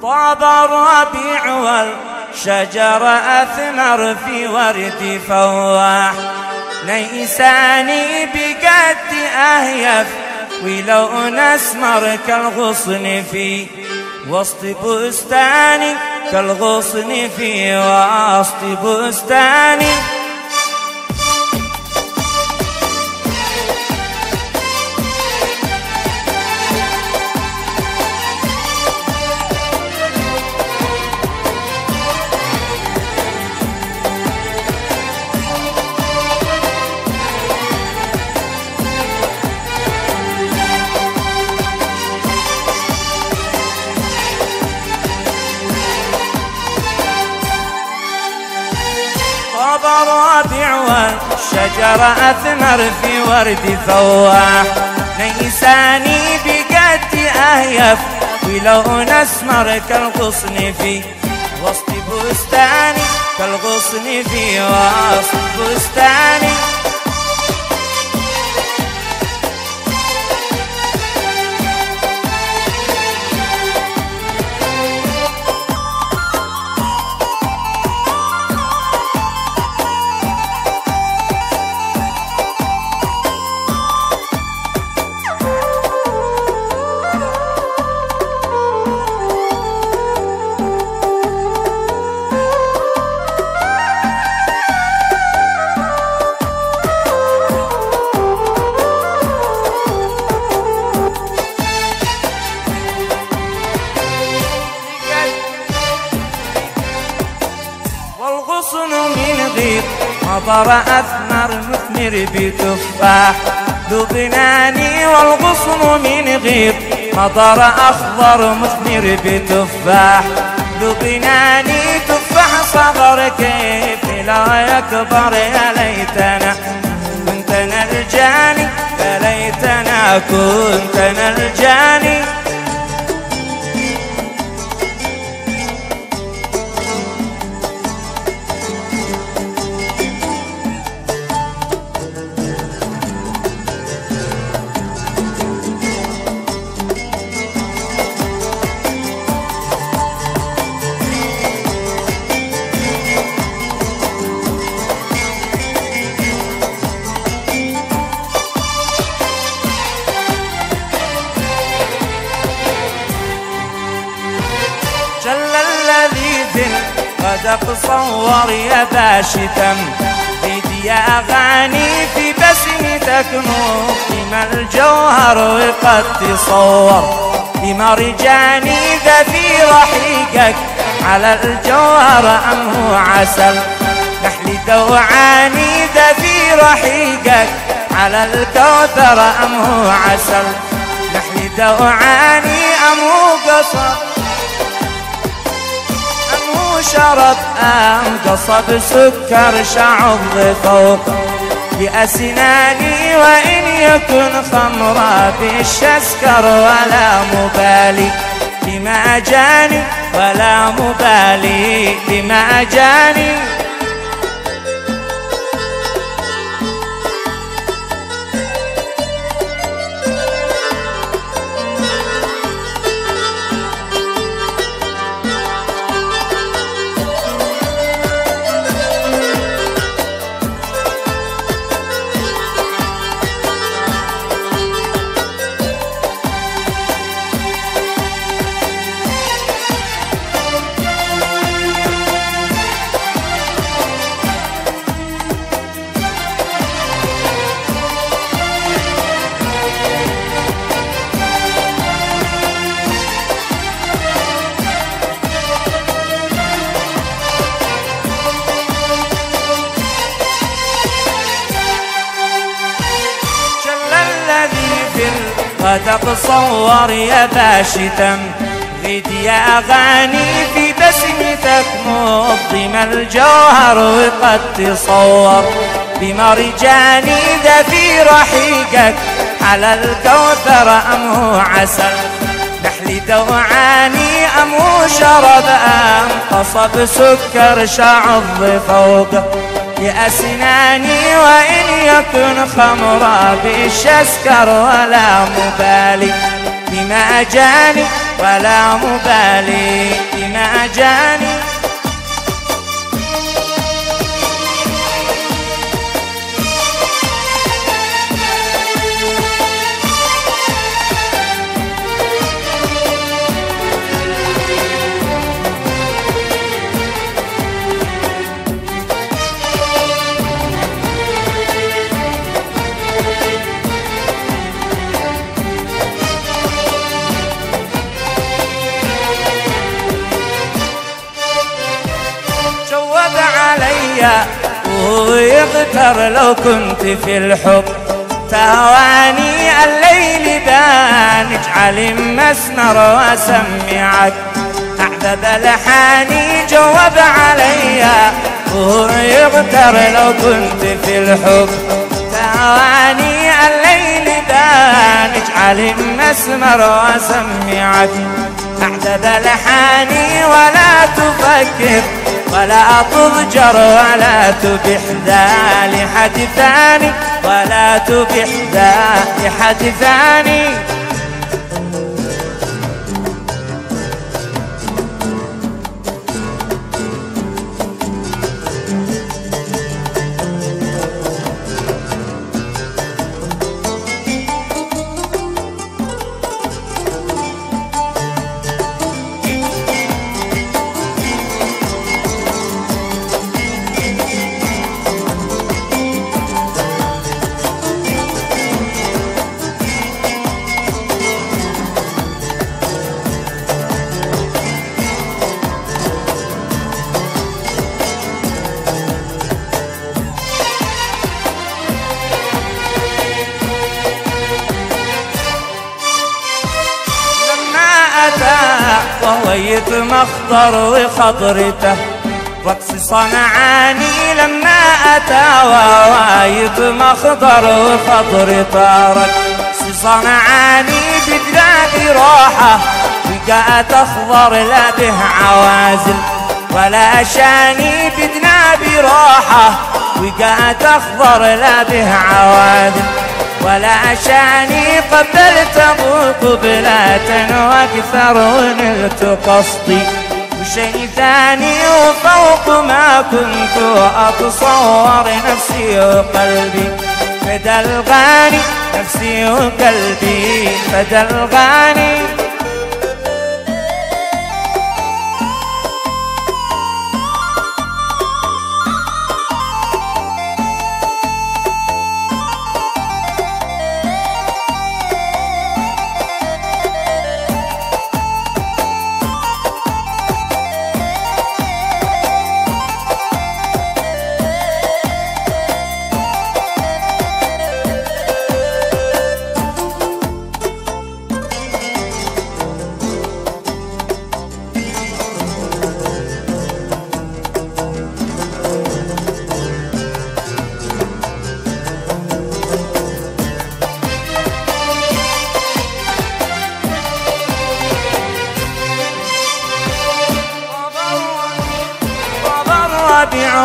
طاب الربيع والشجر أثمر في ورد فواح، نيساني بقد أهيف ولون أسمر كالغصن في وسط بستاني، كالغصن في وسط بستاني. طاب الربيع والشجر أثمر في ورد فواح، نيساني بقد أهيف ولون أسمر كالغصن في وسط بستاني، كالغصن في وسط بستاني. والغصن من غيط مطر أثمر مثمر بتفاح، لبناني والغصن من غيط مطر أخضر مثمر بتفاح، لبناني تفاح صغر كيف لا يكبر. يا ليتنا كنت نرجاني، يا ليتنا كنت نرجاني. جل الذي ذي الغدق صور يا باشتم بيدي أغاني في بسمتك نقم الجوهر وقد تصور بمرجاني ذا في رحيقك على الجوهر أم هو عسل نحل دوعاني ذا في رحيقك على الكوثر أم هو عسل نحل دوعاني أم هو قصر شرب أم قصب سكر شعب فوق بأسناني وإن يكن خمرا بالشسكر ولا مبالي بما أجاني ولا مبالي بما أجاني. غدق صور يا باشتم غيد يا أغاني في بسمتك مضم الجوهر وقد تصور بمرجاني ذا في رحيقك على الكوثر أم هو عسل نحل دوعاني أم هو شرب أم قصب سكر شعب فوق بأسناني وإن يكن خمرا بالشسكر ولا مبالي بما أجاني ولا مبالي عليا وهو يغتر لو كنت في الحب ثواني الليل بان اجعل مسمر واسمعك احبب لحاني جواب عليا وهو يغتر لو كنت في الحب ثواني الليل بان اجعل مسمر واسمعك احبب لحاني ولا تفكر ولا تضجر ولا تبح ذا لحد ثاني ولا تبح ذا لحد ثاني وهو يتمخضر وخطرته رقص صنعاني لما أتى وهو يتمخضر وخطرته رقص صنعاني بذات روحه وقاء تخضر لا به عوازل ولا شاني بدنا بروحه وقاء تخضر لا به عوازل ولا شاني قبلت ابو قبلة واكثر ونلت قصدي وشيء ثاني وفوق ما كنت اتصور نفسي وقلبي فدى الغاني نفسي وقلبي فدى الغاني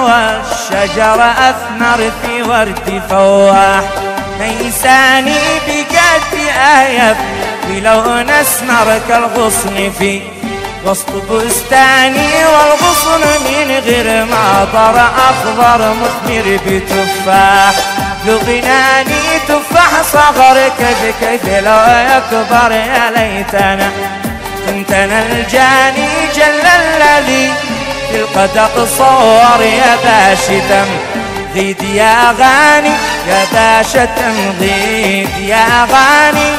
والشجر أثمر في ورد فواح ليساني بقد آيب بلون أسمر كالغصن في وسط بستاني والغصن من غير مطر أخضر مثمر بتفاح لغناني تفاح صغر كيف لو يكبر يا ليتنا كنتنا الجاني جل الذي القد تصور يا باشا تمغيد يا غاني يا باشا تمغيد يا غاني